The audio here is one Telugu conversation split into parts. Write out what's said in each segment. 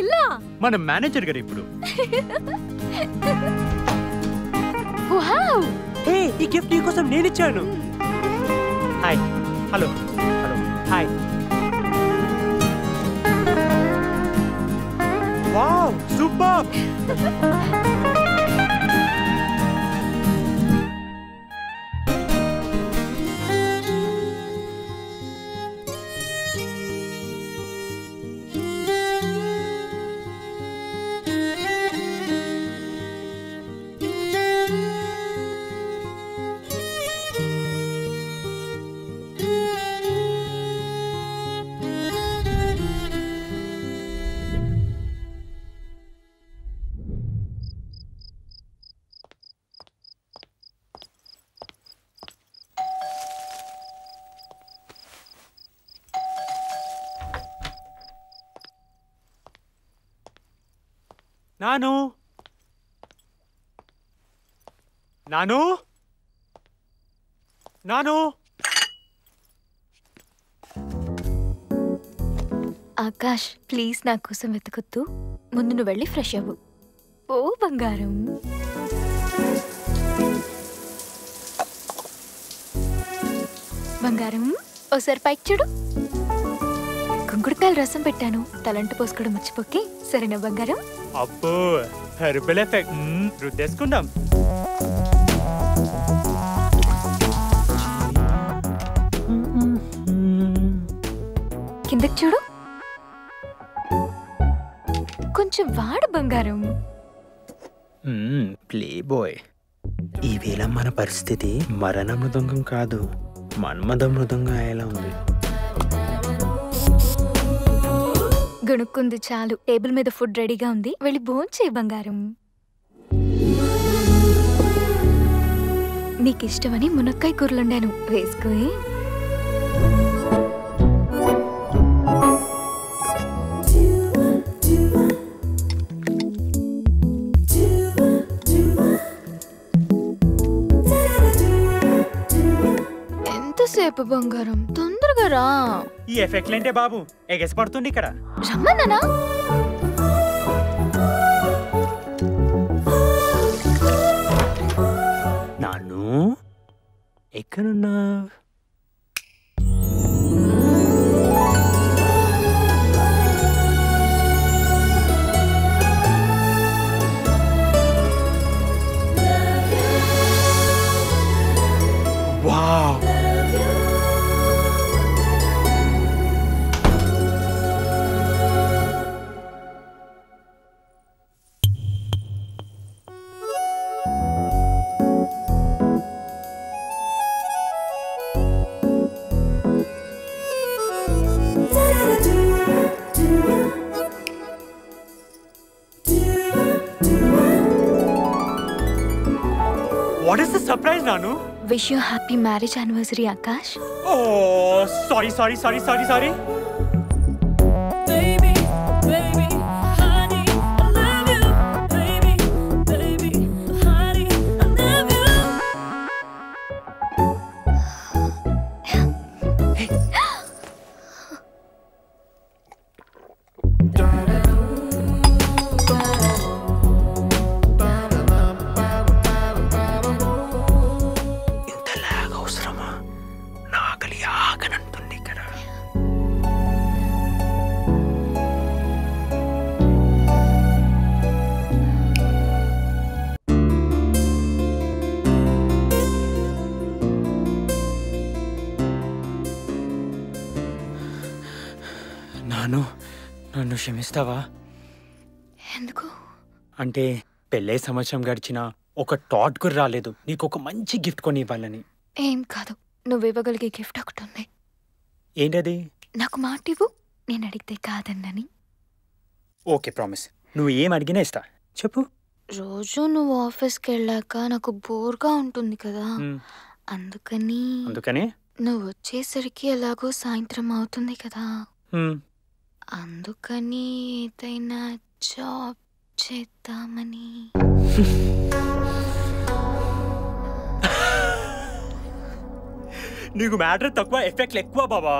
ఇల్లా? మన మేనేజర్ గారు ఇప్పుడు. వావ్! హే, ఈ గిఫ్ట్ నీకోసం నేను ఇచ్చాను. Hi. Hello. Hello. Hi. Wow, super. నాను, నాను, నాను. ఆకాష్, ప్లీజ్ నా కోసం వెతకొద్దు. ముందు నువ్వు వెళ్ళి ఫ్రెష్ అవ్వు. ఓ బంగారం. బంగారం, ఓసారి పైకి చూడు. కుంకుడుకాయల రసం పెట్టాను, తలంటు పోసుకోవడం మర్చిపోకి. సరేనా బంగారం? అబ్బో, హెర్బల్ ఎఫెక్ట్. రుద్దేసుకుందాం. కిందకి చూడు. కొంచెం వాడు బంగారం. Play boy. ఈ వేళ మన పరిస్థితి మరణ మృదంగం కాదు, మన్మథ మృదంగం అయ్యేలా ఉంది. గణుక్కుంది చాలు. టేబుల్ మీద ఫుడ్ రెడీగా ఉంది, వెళ్ళి భోంచే బంగారం. నీకిష్టమని మునక్కాయ కూరలుండాను, వేసుకోయి. ఎంతసేపు బంగారం, తొందరగా రా. ఈ ఎఫెక్ట్ ఏంటే బాబు, ఎగసి పడుతుంది ఇక్కడ. రమ్మన్నానా? నాను, ఎక్కడున్నా? Wow, what is the surprise, Nanu? Wish you happy marriage anniversary, Akash. Oh, sorry. Baby, baby, honey, I love you. Baby, baby, honey, I love you. ఇంతలాగా అవసరమా? నాగలి ఆగనంటుంది ఇక్కడ. నన్ను క్షమిస్తావా? ఎందుకు? అంటే పెళ్ళై సంవత్సరం గడిచినా ఒక థాట్ కూడా రాలేదు నీకు ఒక మంచి గిఫ్ట్ కొని ఇవ్వాలని. ఏం కాదు, నువ్వు ఇవ్వగలిగే గిఫ్ట్ ఒకటి ఉంది. ఏంటది? నాకు మాట ఇవ్వు, నేను అడిగితే కాదన్నని. Okay, promise. నువ్వు ఏం అడిగినా ఇస్తా, చెప్పు. రోజు నువ్వు ఆఫీస్కి వెళ్ళాక నాకు బోర్గా ఉంటుంది కదా, అందుకని నువ్వు వచ్చేసరికి ఎలాగో సాయంత్రం అవుతుంది కదా, అందుకని ఏదైనా జాబ్ చేద్దామని. నీకు మ్యాటర్ తక్కువ, ఎఫెక్ట్లు ఎక్కువ బాబా.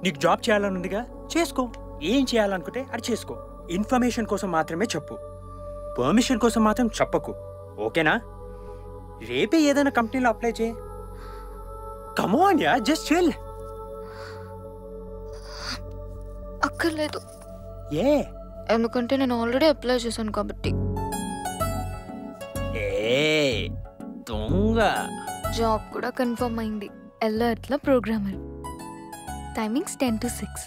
నీకు జాబ్ చేయాలని ఉందిగా, చేసుకో. ఏం చేయాలనుకుంటే అది చేసుకో. ఇన్ఫర్మేషన్ కోసం మాత్రమే చెప్పు, పర్మిషన్ కోసం మాత్రం చెప్పకు, ఓకేనా? రేపే ఏదైనా కంపెనీలో అప్లై చేయి. Come on yeah, just chill. అక్కర్లేదు. ఏ? ఎందుకంటే నేను ఆల్రెడీ అప్లై చేశాను కాబట్టి. ఏ దొంగ. జాబ్ కూడా కన్ఫర్మ్ అయింది. ఎల్ఆర్ట్లో ప్రోగ్రామర్. Timings 10 to 6.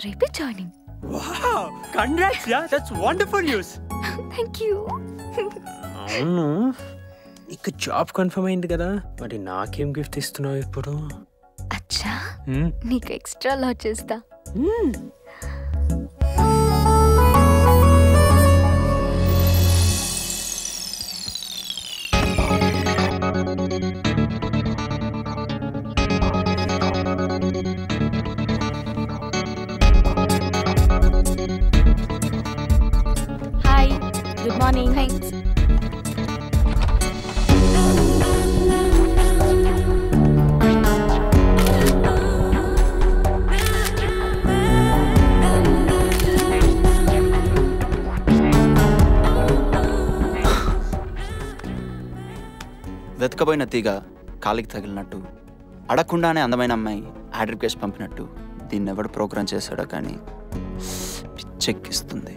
రేపే joining. Wow, congrats yeah, that's wonderful news. Thank you. అవును, ఇక జాబ్ కన్ఫర్మ్ అయింది కదా, మరి నాకేం గిఫ్ట్ ఇస్తున్నావు ఇప్పుడు? అచ్చా, నీకు ఎక్స్ట్రా లా చేస్తా. Hi, good morning. థ్యాంక్స్. వెతకబోయిన తీగ కాలికి తగిలినట్టు, అడగకుండానే అందమైన అమ్మాయి యాడ్ రిక్వెస్ట్ పంపినట్టు, దీన్ని ఎవడు ప్రోగ్రామ్ చేశాడో కానీ పిచ్చెక్కిస్తుంది.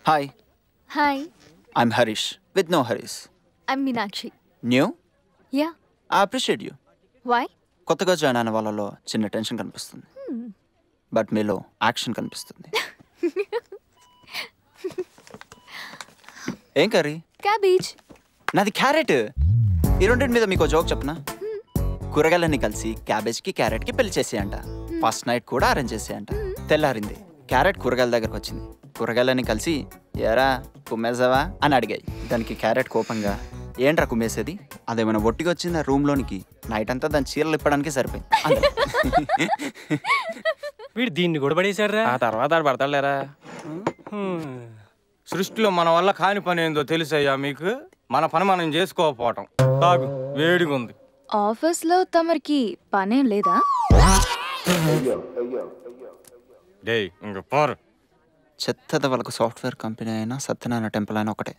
Hi, hi, I'm Harish with no Harish. I'm Meenakshi. New? Yeah. I appreciate you. Why? కొత్తగా జాయిన్ అయిన వాళ్ళలో చిన్న టెన్షన్ కనిపిస్తుంది, బట్ మీలో యాక్షన్ కనిపిస్తుంది. ఏం కర్రీ? క్యాబేజ్. నాది క్యారెట్. ఈ రెండింటి మీద మీకు జోక్ చెప్పనా? కూరగాయలన్నీ కలిసి క్యాబేజ్కి క్యారెట్కి పెళ్లి చేసేయంట. ఫస్ట్ నైట్ కూడా అరేంజ్ చేసేయంట. తెల్లారింది, క్యారెట్ కూరగాయల దగ్గరకు వచ్చింది. కూరగాయలన్నీ కలిసి ఎరా కుమ్మేసావా అని అడిగాయి. దానికి క్యారెట్ కోపంగా, ఏంట్రా కుమ్మేసేది, అదేమైనా ఒట్టిగా వచ్చిందా రూమ్లోనికి, నైట్ అంతా దాని చీరలు ఇప్పడానికి సరిపోయింది. వీడు దీన్ని కూడా పడేశారా? ఆ తర్వాత ఆడు పడతాడులేరా. సృష్టిలో మన వల్ల కాని పని ఏందో తెలుసయ్యా మీకు? మన పని మనం చేసుకోకపోవటం. తాగు, వేడిగా ఉంది. ఆఫీస్లో తమరికి పనేం లేదా? డే ఇంక పోరు. చెత్తద వాళ్ళకు సాఫ్ట్వేర్ కంపెనీ అయినా సత్యనారాయణ టెంపుల్ అయినా ఒకటే.